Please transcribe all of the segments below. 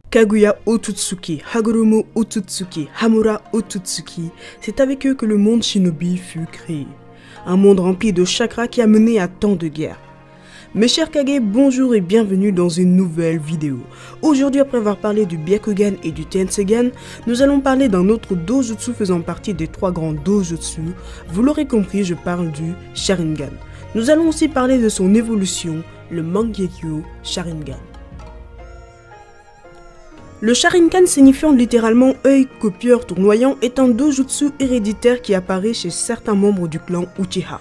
Kaguya Otsutsuki, Hagoromo Otsutsuki, Hamura Otsutsuki, c'est avec eux que le monde shinobi fut créé. Un monde rempli de chakras qui a mené à tant de guerres. Mes chers Kage, bonjour et bienvenue dans une nouvelle vidéo. Aujourd'hui, après avoir parlé du Byakugan et du Tensegan, nous allons parler d'un autre dojutsu faisant partie des trois grands dojutsu. Vous l'aurez compris, je parle du Sharingan. Nous allons aussi parler de son évolution, le Mangekyo Sharingan. Le Sharingan, signifiant littéralement œil copieur tournoyant, est un dojutsu héréditaire qui apparaît chez certains membres du clan Uchiha.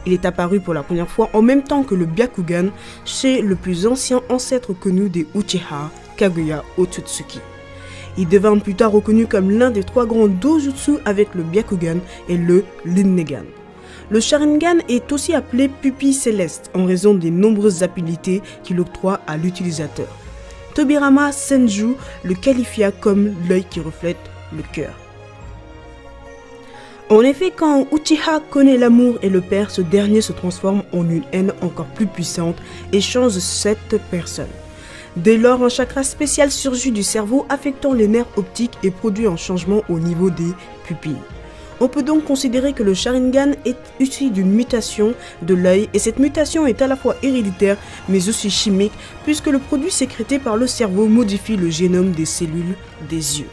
Il est apparu pour la première fois en même temps que le Byakugan chez le plus ancien ancêtre connu des Uchiha, Kaguya Otsutsuki. Il devint plus tard reconnu comme l'un des trois grands dojutsu avec le Byakugan et le Rinnegan. Le Sharingan est aussi appelé pupille céleste en raison des nombreuses habilités qu'il octroie à l'utilisateur. Tobirama Senju le qualifia comme l'œil qui reflète le cœur. En effet, quand Uchiha connaît l'amour et le perd, ce dernier se transforme en une haine encore plus puissante et change cette personne. Dès lors, un chakra spécial surgit du cerveau affectant les nerfs optiques et produit un changement au niveau des pupilles. On peut donc considérer que le Sharingan est issu d'une mutation de l'œil et cette mutation est à la fois héréditaire mais aussi chimique puisque le produit sécrété par le cerveau modifie le génome des cellules des yeux.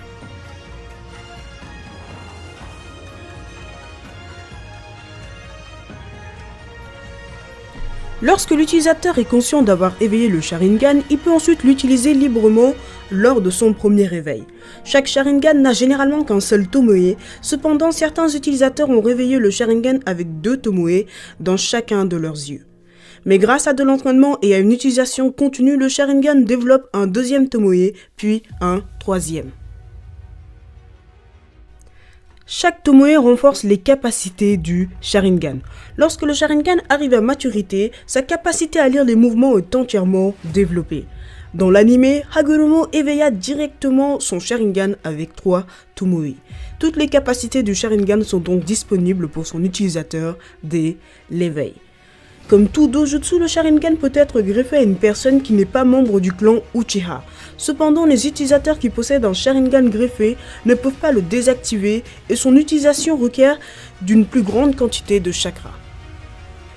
Lorsque l'utilisateur est conscient d'avoir éveillé le Sharingan, il peut ensuite l'utiliser librement lors de son premier réveil. Chaque Sharingan n'a généralement qu'un seul Tomoe, cependant certains utilisateurs ont réveillé le Sharingan avec 2 Tomoe dans chacun de leurs yeux. Mais grâce à de l'entraînement et à une utilisation continue, le Sharingan développe un deuxième Tomoe, puis un troisième. Chaque Tomoe renforce les capacités du Sharingan. Lorsque le Sharingan arrive à maturité, sa capacité à lire les mouvements est entièrement développée. Dans l'anime, Hagoromo éveilla directement son Sharingan avec 3 Tomoe. Toutes les capacités du Sharingan sont donc disponibles pour son utilisateur dès l'éveil. Comme tout dojutsu, le Sharingan peut être greffé à une personne qui n'est pas membre du clan Uchiha. Cependant, les utilisateurs qui possèdent un Sharingan greffé ne peuvent pas le désactiver et son utilisation requiert d'une plus grande quantité de chakras.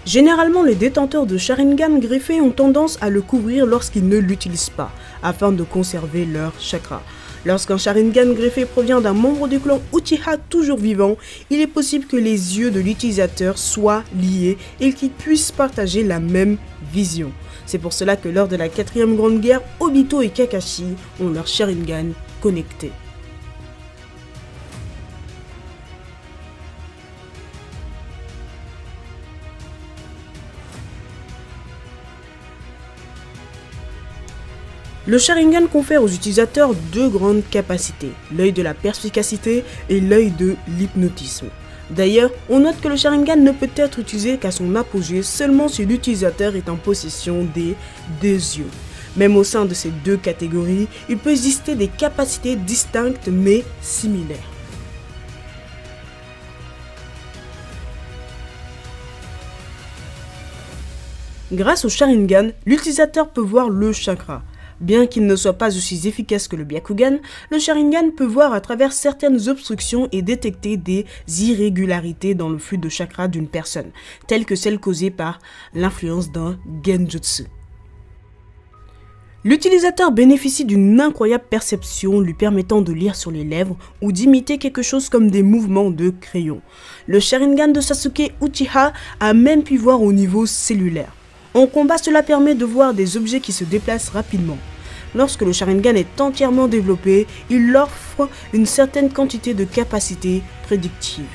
Généralement, les détenteurs de Sharingan greffé ont tendance à le couvrir lorsqu'ils ne l'utilisent pas, afin de conserver leur chakra. Lorsqu'un Sharingan greffé provient d'un membre du clan Uchiha toujours vivant, il est possible que les yeux de l'utilisateur soient liés et qu'ils puissent partager la même vision. C'est pour cela que lors de la 4e Grande Guerre, Obito et Kakashi ont leur Sharingan connectés. Le Sharingan confère aux utilisateurs 2 grandes capacités, l'œil de la perspicacité et l'œil de l'hypnotisme. D'ailleurs, on note que le Sharingan ne peut être utilisé qu'à son apogée seulement si l'utilisateur est en possession des 2 yeux. Même au sein de ces 2 catégories, il peut exister des capacités distinctes mais similaires. Grâce au Sharingan, l'utilisateur peut voir le chakra. Bien qu'il ne soit pas aussi efficace que le Byakugan, le Sharingan peut voir à travers certaines obstructions et détecter des irrégularités dans le flux de chakra d'une personne, telles que celles causées par l'influence d'un genjutsu. L'utilisateur bénéficie d'une incroyable perception lui permettant de lire sur les lèvres ou d'imiter quelque chose comme des mouvements de crayon. Le Sharingan de Sasuke Uchiha a même pu voir au niveau cellulaire. En combat, cela permet de voir des objets qui se déplacent rapidement. Lorsque le Sharingan est entièrement développé, il offre une certaine quantité de capacités prédictives.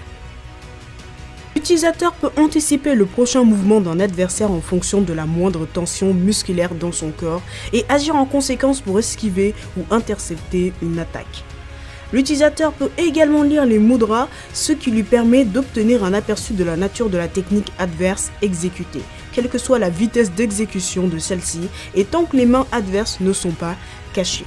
L'utilisateur peut anticiper le prochain mouvement d'un adversaire en fonction de la moindre tension musculaire dans son corps et agir en conséquence pour esquiver ou intercepter une attaque. L'utilisateur peut également lire les mudras, ce qui lui permet d'obtenir un aperçu de la nature de la technique adverse exécutée, quelle que soit la vitesse d'exécution de celle-ci, et tant que les mains adverses ne sont pas cachées.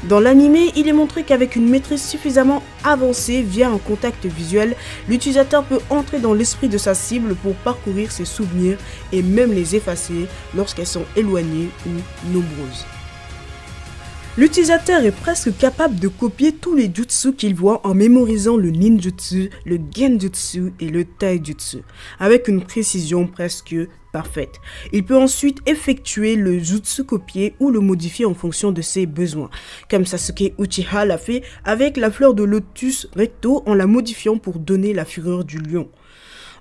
Dans l'anime, il est montré qu'avec une maîtrise suffisamment avancée via un contact visuel, l'utilisateur peut entrer dans l'esprit de sa cible pour parcourir ses souvenirs et même les effacer lorsqu'elles sont éloignées ou nombreuses. L'utilisateur est presque capable de copier tous les jutsu qu'il voit en mémorisant le ninjutsu, le genjutsu et le taijutsu, avec une précision presque parfaite. Il peut ensuite effectuer le jutsu copié ou le modifier en fonction de ses besoins, comme Sasuke Uchiha l'a fait avec la fleur de lotus recto en la modifiant pour donner la fureur du lion.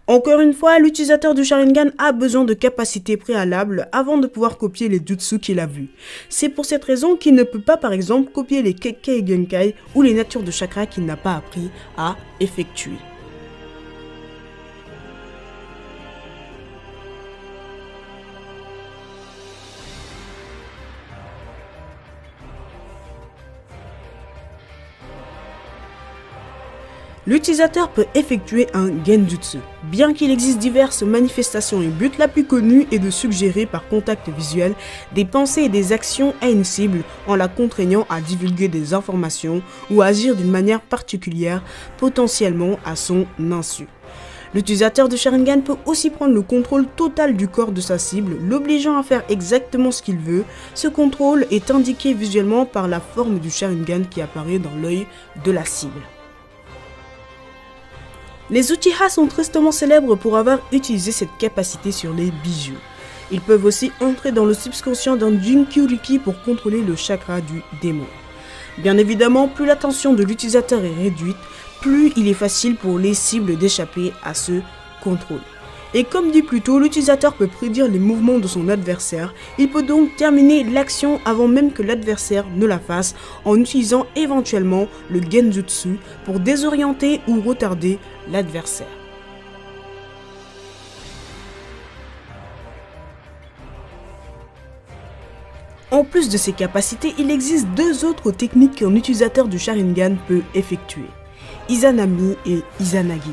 Encore une fois, l'utilisateur du Sharingan a besoin de capacités préalables avant de pouvoir copier les jutsu qu'il a vus. C'est pour cette raison qu'il ne peut pas par exemple copier les Kekkei Genkai ou les natures de chakra qu'il n'a pas appris à effectuer. L'utilisateur peut effectuer un genjutsu. Bien qu'il existe diverses manifestations et buts, la plus connue est de suggérer par contact visuel des pensées et des actions à une cible en la contraignant à divulguer des informations ou à agir d'une manière particulière, potentiellement à son insu. L'utilisateur de Sharingan peut aussi prendre le contrôle total du corps de sa cible, l'obligeant à faire exactement ce qu'il veut. Ce contrôle est indiqué visuellement par la forme du Sharingan qui apparaît dans l'œil de la cible. Les Uchiha sont tristement célèbres pour avoir utilisé cette capacité sur les bijoux. Ils peuvent aussi entrer dans le subconscient d'un Jinkyuriki pour contrôler le chakra du démon. Bien évidemment, plus l'attention de l'utilisateur est réduite, plus il est facile pour les cibles d'échapper à ce contrôle. Et comme dit plus tôt, l'utilisateur peut prédire les mouvements de son adversaire. Il peut donc terminer l'action avant même que l'adversaire ne la fasse en utilisant éventuellement le genjutsu pour désorienter ou retarder l'adversaire. En plus de ces capacités, il existe deux autres techniques qu'un utilisateur du Sharingan peut effectuer: Izanami et Izanagi.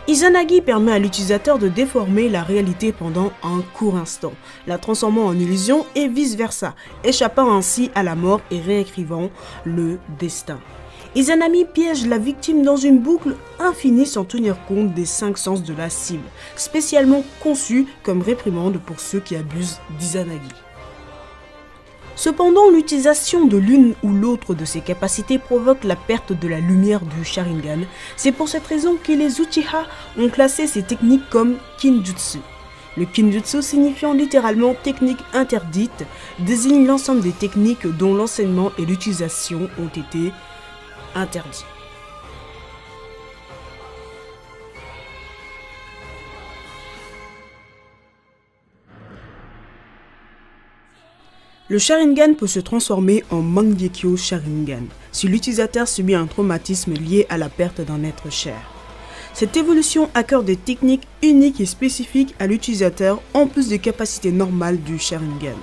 Izanagi permet à l'utilisateur de déformer la réalité pendant un court instant, la transformant en illusion et vice-versa, échappant ainsi à la mort et réécrivant le destin. Izanami piège la victime dans une boucle infinie sans tenir compte des 5 sens de la cible, spécialement conçue comme réprimande pour ceux qui abusent d'Izanagi. Cependant, l'utilisation de l'une ou l'autre de ces capacités provoque la perte de la lumière du Sharingan. C'est pour cette raison que les Uchiha ont classé ces techniques comme Kinjutsu. Le Kinjutsu, signifiant littéralement technique interdite, désigne l'ensemble des techniques dont l'enseignement et l'utilisation ont été interdits. Le Sharingan peut se transformer en Mangekyo Sharingan si l'utilisateur subit un traumatisme lié à la perte d'un être cher. Cette évolution accorde des techniques uniques et spécifiques à l'utilisateur en plus des capacités normales du Sharingan.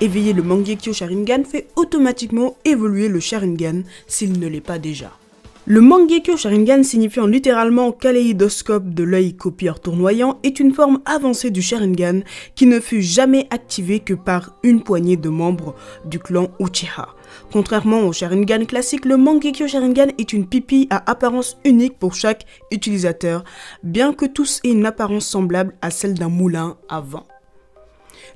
Éveiller le Mangekyo Sharingan fait automatiquement évoluer le Sharingan s'il ne l'est pas déjà. Le Mangekyo Sharingan, signifiant littéralement kaléidoscope de l'œil copieur tournoyant, est une forme avancée du Sharingan qui ne fut jamais activée que par une poignée de membres du clan Uchiha. Contrairement au Sharingan classique, le Mangekyo Sharingan est une pupille à apparence unique pour chaque utilisateur, bien que tous aient une apparence semblable à celle d'un moulin à vent.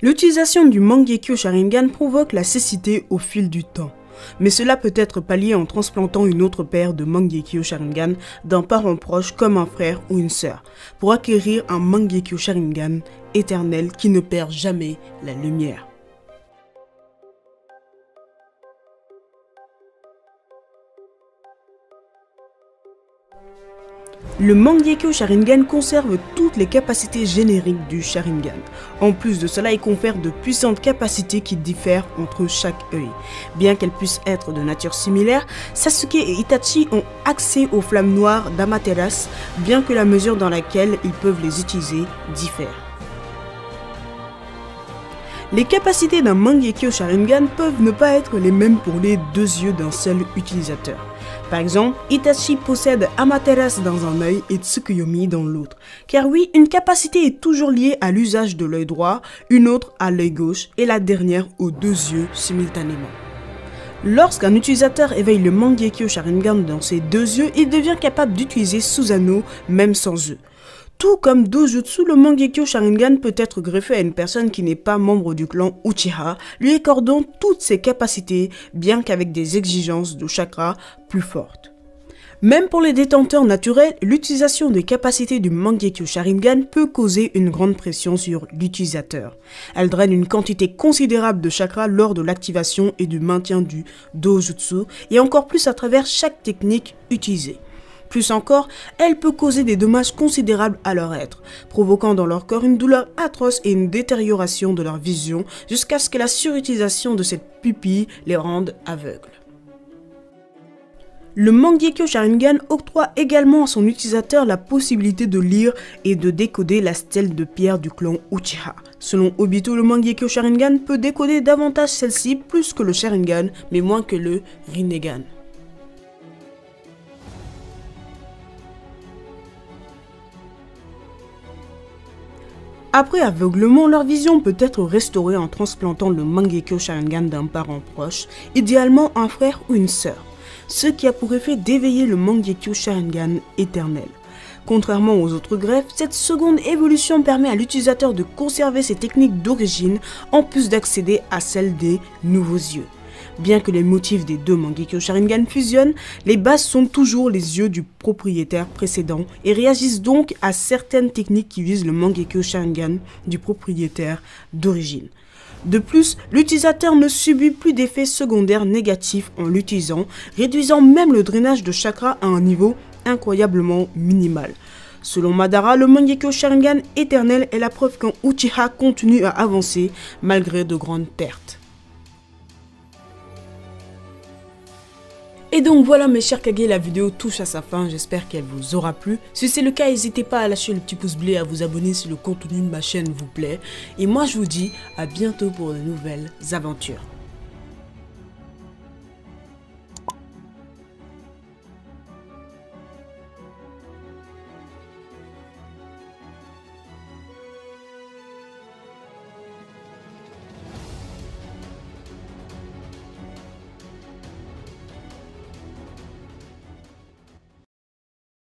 L'utilisation du Mangekyo Sharingan provoque la cécité au fil du temps. Mais cela peut être pallié en transplantant une autre paire de Mangekyo Sharingan d'un parent proche comme un frère ou une sœur, pour acquérir un Mangekyo Sharingan éternel qui ne perd jamais la lumière. Le Mangekyo Sharingan conserve toutes les capacités génériques du Sharingan. En plus de cela, il confère de puissantes capacités qui diffèrent entre chaque œil. Bien qu'elles puissent être de nature similaire, Sasuke et Itachi ont accès aux flammes noires d'Amaterasu, bien que la mesure dans laquelle ils peuvent les utiliser diffère. Les capacités d'un Mangekyo Sharingan peuvent ne pas être les mêmes pour les deux yeux d'un seul utilisateur. Par exemple, Itachi possède Amaterasu dans un œil et Tsukuyomi dans l'autre. Car oui, une capacité est toujours liée à l'usage de l'œil droit, une autre à l'œil gauche et la dernière aux deux yeux simultanément. Lorsqu'un utilisateur éveille le Mangekyo Sharingan dans ses deux yeux, il devient capable d'utiliser Susanoo même sans eux. Tout comme Dojutsu, le Mangekyo Sharingan peut être greffé à une personne qui n'est pas membre du clan Uchiha, lui accordant toutes ses capacités, bien qu'avec des exigences de chakra plus fortes. Même pour les détenteurs naturels, l'utilisation des capacités du Mangekyo Sharingan peut causer une grande pression sur l'utilisateur. Elle draine une quantité considérable de chakra lors de l'activation et du maintien du Dojutsu, et encore plus à travers chaque technique utilisée. Plus encore, elle peut causer des dommages considérables à leur être, provoquant dans leur corps une douleur atroce et une détérioration de leur vision jusqu'à ce que la surutilisation de cette pupille les rende aveugles. Le Mangekyo Sharingan octroie également à son utilisateur la possibilité de lire et de décoder la stèle de pierre du clan Uchiha. Selon Obito, le Mangekyo Sharingan peut décoder davantage celle-ci plus que le Sharingan, mais moins que le Rinnegan. Après aveuglement, leur vision peut être restaurée en transplantant le Mangekyo Sharingan d'un parent proche, idéalement un frère ou une sœur, ce qui a pour effet d'éveiller le Mangekyo Sharingan éternel. Contrairement aux autres greffes, cette seconde évolution permet à l'utilisateur de conserver ses techniques d'origine en plus d'accéder à celles des nouveaux yeux. Bien que les motifs des deux Mangekyo Sharingan fusionnent, les bases sont toujours les yeux du propriétaire précédent et réagissent donc à certaines techniques qui visent le Mangekyo Sharingan du propriétaire d'origine. De plus, l'utilisateur ne subit plus d'effets secondaires négatifs en l'utilisant, réduisant même le drainage de chakra à un niveau incroyablement minimal. Selon Madara, le Mangekyo Sharingan éternel est la preuve qu'un Uchiha continue à avancer malgré de grandes pertes. Et donc voilà mes chers Kage, la vidéo touche à sa fin, j'espère qu'elle vous aura plu. Si c'est le cas, n'hésitez pas à lâcher le petit pouce bleu et à vous abonner si le contenu de ma chaîne vous plaît. Et moi je vous dis à bientôt pour de nouvelles aventures.